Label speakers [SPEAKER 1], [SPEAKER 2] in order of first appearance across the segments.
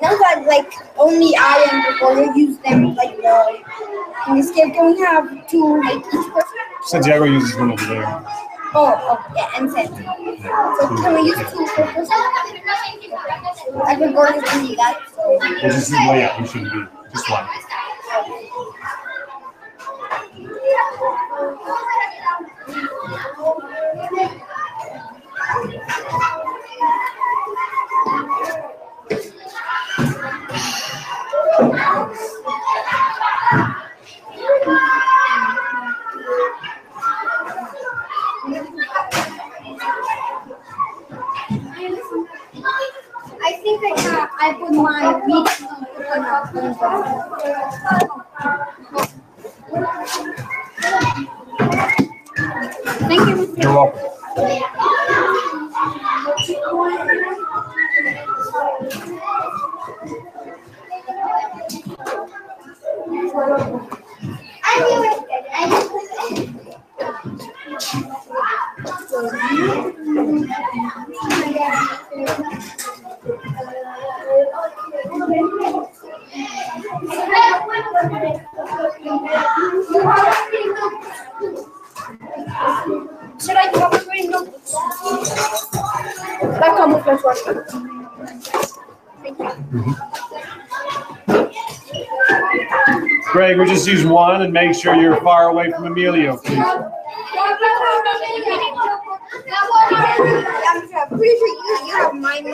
[SPEAKER 1] Those are like only I am before you use them like in escape. Can we have two like each person?
[SPEAKER 2] Santiago uses one over there.
[SPEAKER 1] Oh, yeah, and then. So can we use two per person? I can go to do that.
[SPEAKER 2] Well, this is yeah, we should be just one.
[SPEAKER 1] I think I put my week Thank you.
[SPEAKER 2] You're welcome.
[SPEAKER 1] Should I cover green notebooks? That comes first one. Thank you.
[SPEAKER 2] Greg, we just use one and make sure you're far away from Emilio, please.
[SPEAKER 1] I'm pretty sure you have mine.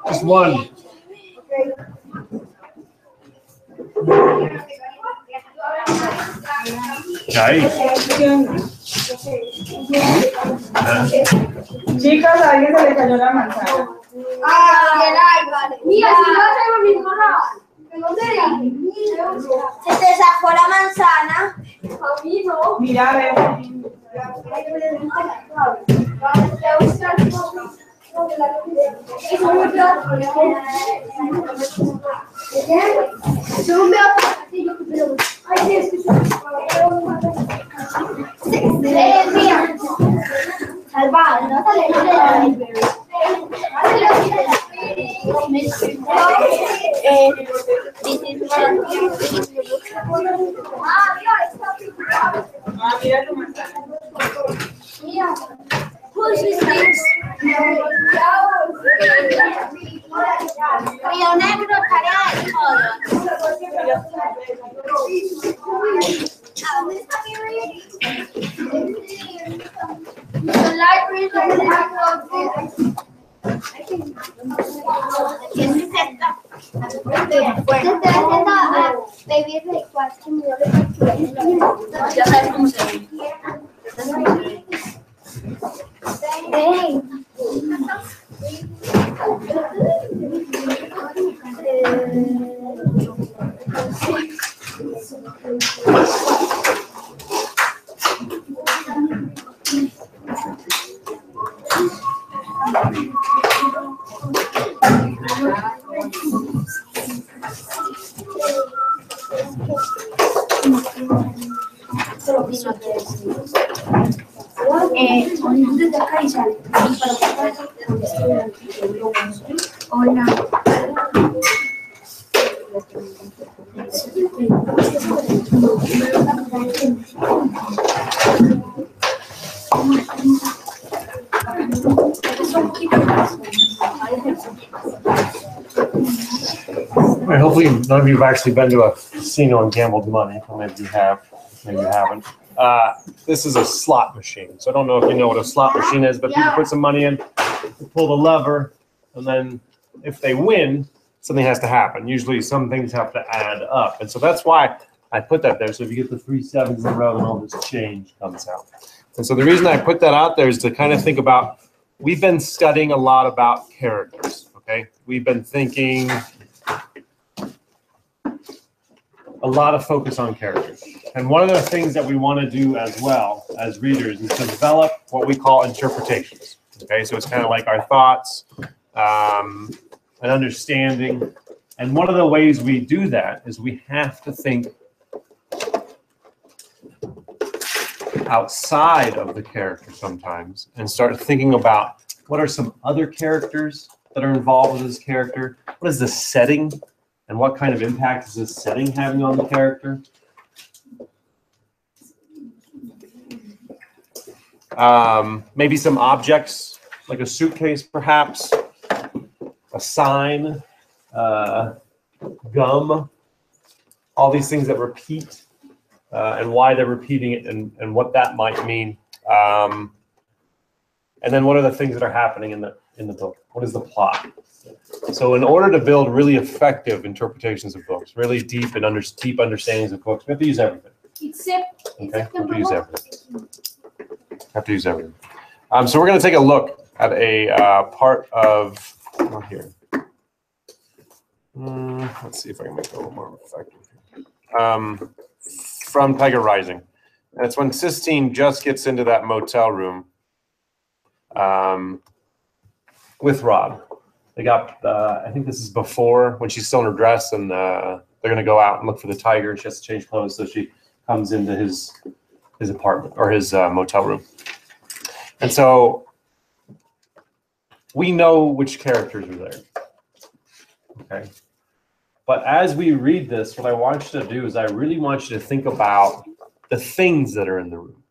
[SPEAKER 2] Just one. Okay.
[SPEAKER 3] Chicos, a alguien se le cayó la manzana.
[SPEAKER 1] Mira, si no tengo mi mamá. Se te sacó la manzana. A mí no.
[SPEAKER 3] Mira, a ver. Mira tu manzana.
[SPEAKER 1] Río Negro, tarea de todos. The libraries are baby request. Ya sabes cómo se ve. Hola.
[SPEAKER 2] All right, hopefully none of you have actually been to a casino and gambled money. Well, maybe you have, maybe you haven't. This is a slot machine. So I don't know if you know what a slot machine is, but people put some money in, pull the lever, and then if they win, something has to happen. Usually some things have to add up. And so that's why I put that there. So if you get the 3 7s in a row, then all this change comes out. And so the reason I put that out there is to kind of think about, we've been studying a lot about characters, okay? We've been thinking a lot of focus on characters. And one of the things that we want to do as well as readers is to develop what we call interpretations. Okay, so it's kind of like our thoughts, an understanding. And one of the ways we do that is we have to think outside of the character sometimes and start thinking about what are some other characters that are involved with this character? What is the setting? And what kind of impact is this setting having on the character? Maybe some objects, like a suitcase, perhaps, a sign, gum, all these things that repeat, and why they're repeating it and what that might mean. And then what are the things that are happening in the book? What is the plot? So in order to build really effective interpretations of books, really deep and deep understandings of books, we have to use everything. Okay, we have to use everything. Have to use everything. So we're going to take a look at a part of here. Let's see if I can make it a little more effective. From Tiger Rising, and it's when Sistine just gets into that motel room with Rob. They got, I think this is before when she's still in her dress, and they're going to go out and look for the tiger. She has to change clothes, so she comes into his apartment or his motel room. And so we know which characters are there. Okay. But as we read this, what I want you to do is I really want you to think about the things that are in the room.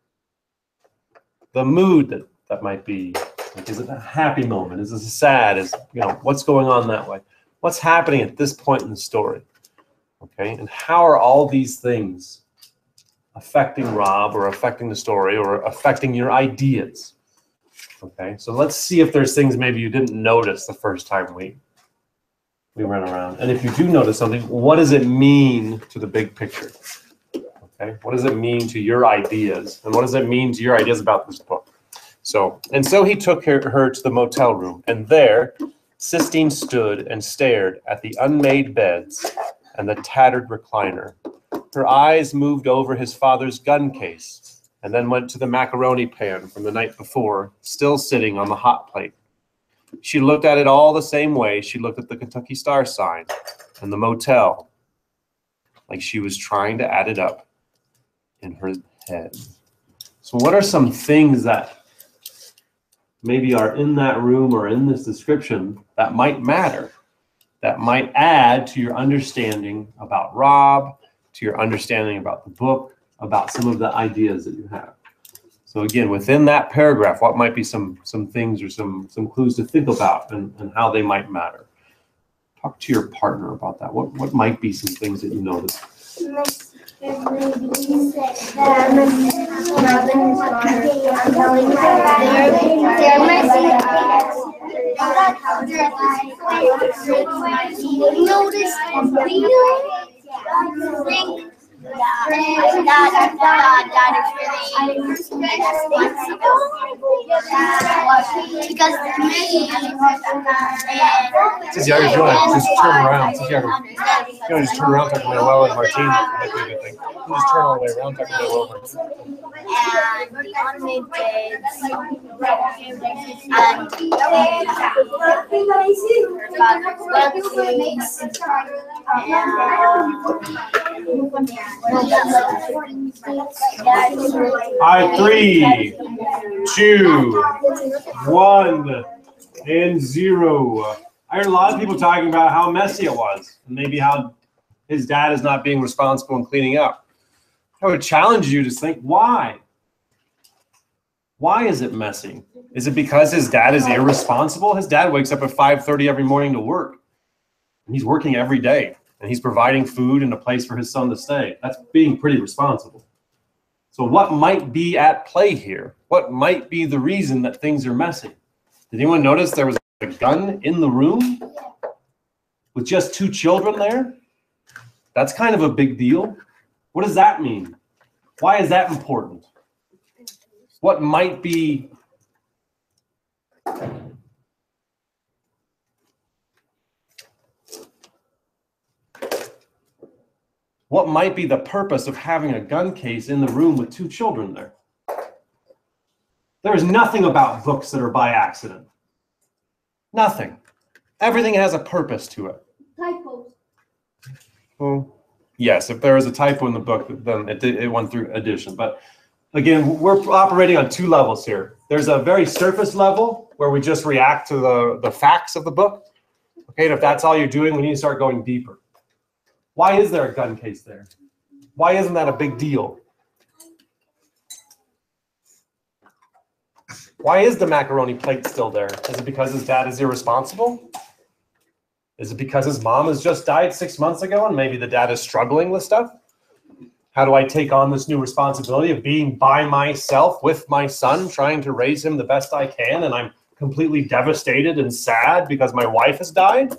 [SPEAKER 2] The mood that might be. Like, is it a happy moment? Is this sad? Is, you know, what's going on that way? What's happening at this point in the story? Okay, and how are all these things affecting Rob or affecting the story or affecting your ideas? Okay, so let's see if there's things maybe you didn't notice the first time we ran around. And if you do notice something, what does it mean to the big picture? Okay, what does it mean to your ideas? And what does it mean to your ideas about this book? So he took her to the motel room, and there Sistine stood and stared at the unmade beds and the tattered recliner. Her eyes moved over his father's gun case and then went to the macaroni pan from the night before, still sitting on the hot plate. She looked at it all the same way she looked at the Kentucky Star sign and the motel, like she was trying to add it up in her head. So what are some things that maybe are in that room or in this description that might matter, that might add to your understanding about Rob, to your understanding about the book, about some of the ideas that you have? So again, within that paragraph, what might be some things or some clues to think about and how they might matter? Talk to your partner about that. What might be some things that you notice? Just turn around. Just turn around talking about Well and Martine. Might be a good thing. You just turn all the way around talking about Well and Martine.
[SPEAKER 1] And the unmade beds,
[SPEAKER 2] All right, 3, 2, 1, and 0. I heard a lot of people talking about how messy it was, and maybe how his dad is not being responsible in cleaning up. I would challenge you to think, why? Why is it messy? Is it because his dad is irresponsible? His dad wakes up at 5:30 every morning to work. And he's working every day. And he's providing food and a place for his son to stay. That's being pretty responsible. So what might be at play here? What might be the reason that things are messy? Did anyone notice there was a gun in the room with just 2 children there? That's kind of a big deal. What does that mean? Why is that important? What might be the purpose of having a gun case in the room with 2 children there? There is nothing about books that are by accident. Nothing. Everything has a purpose to it.
[SPEAKER 1] Typos.
[SPEAKER 2] Well, yes, if there is a typo in the book, then it went through addition. But again, we're operating on 2 levels here. There's a very surface level where we just react to the facts of the book. Okay, and if that's all you're doing, we need to start going deeper. Why is there a gun case there? Why isn't that a big deal? Why is the macaroni plate still there? Is it because his dad is irresponsible? Is it because his mom has just died 6 months ago and maybe the dad is struggling with stuff? How do I take on this new responsibility of being by myself with my son, trying to raise him the best I can, and I'm completely devastated and sad because my wife has died?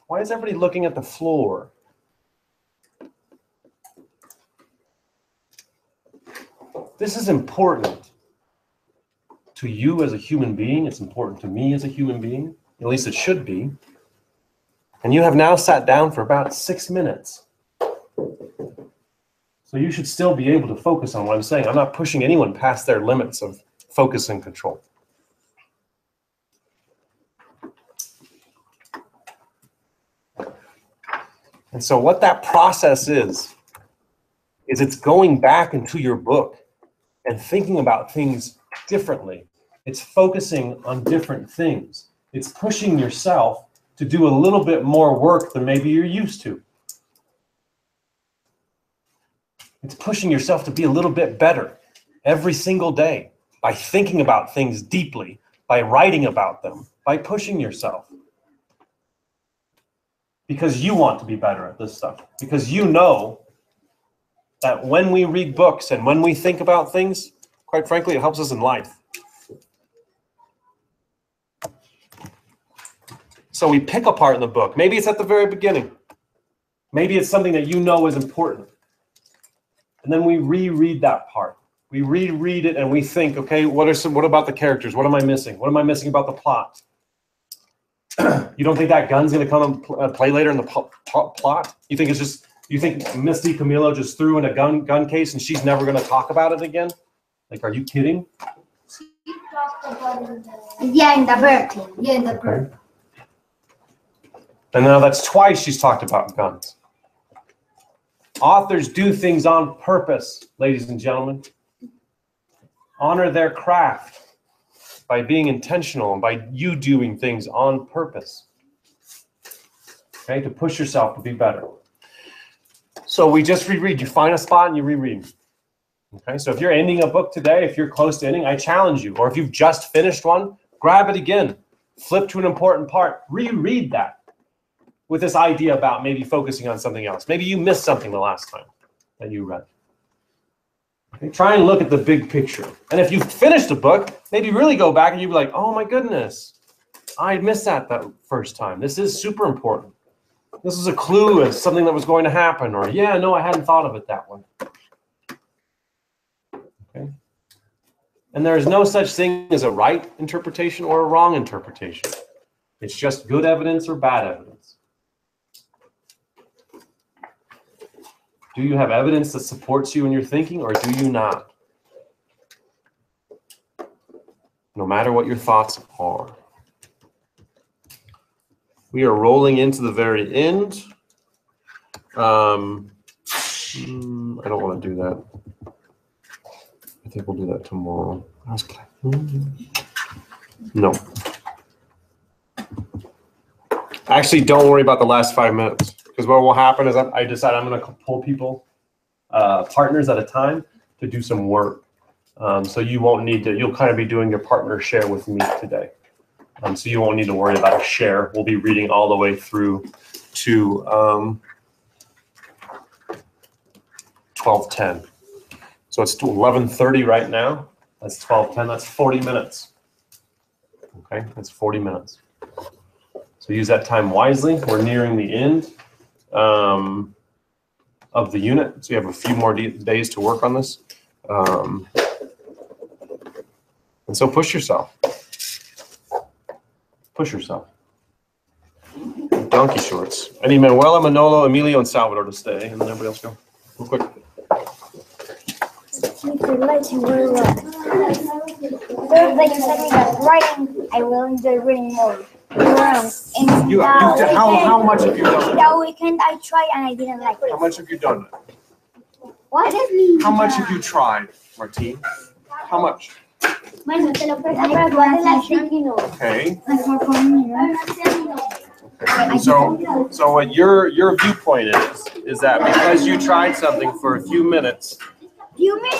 [SPEAKER 2] Why is everybody looking at the floor? This is important to you as a human being. It's important to me as a human being. At least it should be. And you have now sat down for about 6 minutes. So you should still be able to focus on what I'm saying. I'm not pushing anyone past their limits of focus and control. And so what that process is it's going back into your book and thinking about things differently. It's focusing on different things. It's pushing yourself to do a little bit more work than maybe you're used to. It's pushing yourself to be a little bit better every single day by thinking about things deeply, by writing about them, by pushing yourself. Because you want to be better at this stuff. Because you know that when we read books and when we think about things, quite frankly, it helps us in life. So we pick a part in the book. Maybe it's at the very beginning. Maybe it's something that you know is important. And then we reread that part. We reread it and we think, okay, what about the characters? What am I missing? What am I missing about the plot? You don't think that gun's going to come and play later in the plot? You think Misty Camilo just threw in a gun case and she's never going to talk about it again? Like, are you kidding?
[SPEAKER 1] She talked about it in the birthday. Yeah, in the birthday.
[SPEAKER 2] And now that's twice she's talked about guns. Authors do things on purpose, ladies and gentlemen. Honor their craft by being intentional and by you doing things on purpose. Okay, to push yourself to be better. So we just reread. You find a spot and you reread. Okay, so if you're ending a book today, if you're close to ending, I challenge you. Or if you've just finished one, grab it again. Flip to an important part. Reread that with this idea about maybe focusing on something else. Maybe you missed something the last time that you read. Okay, try and look at the big picture. And if you've finished a book, maybe really go back and you'd be like, oh my goodness, I missed that first time. This is super important. This is a clue as something that was going to happen. Or, yeah, no, I hadn't thought of it that way. Okay. And there is no such thing as a right interpretation or a wrong interpretation. It's just good evidence or bad evidence. Do you have evidence that supports you in your thinking, or do you not? No matter what your thoughts are. We are rolling into the very end. I don't want to do that. I think we'll do that tomorrow. No. Actually, don't worry about the last 5 minutes, because what will happen is I decide I'm going to pull people, partners at a time, to do some work. So you won't need to. You'll kind of be doing your partner share with me today. So you won't need to worry about a share. We'll be reading all the way through to 12:10. So it's 11:30 right now. That's 12:10. That's 40 minutes. Okay, that's 40 minutes. So use that time wisely. We're nearing the end of the unit, so you have a few more days to work on this. And so push yourself. Push yourself. Donkey shorts. I need Manuela, Manolo, Emilio, and Salvador to stay, and then everybody else go. Real quick.
[SPEAKER 1] Thursday, you said me that writing, I will enjoy reading more.
[SPEAKER 2] How much have you done?
[SPEAKER 1] That weekend I tried and I didn't like it.
[SPEAKER 2] How much have you done?
[SPEAKER 1] What?
[SPEAKER 2] How much have you tried, Martine? How much? Okay. So what your viewpoint is that because you tried something for a few minutes,
[SPEAKER 1] You mean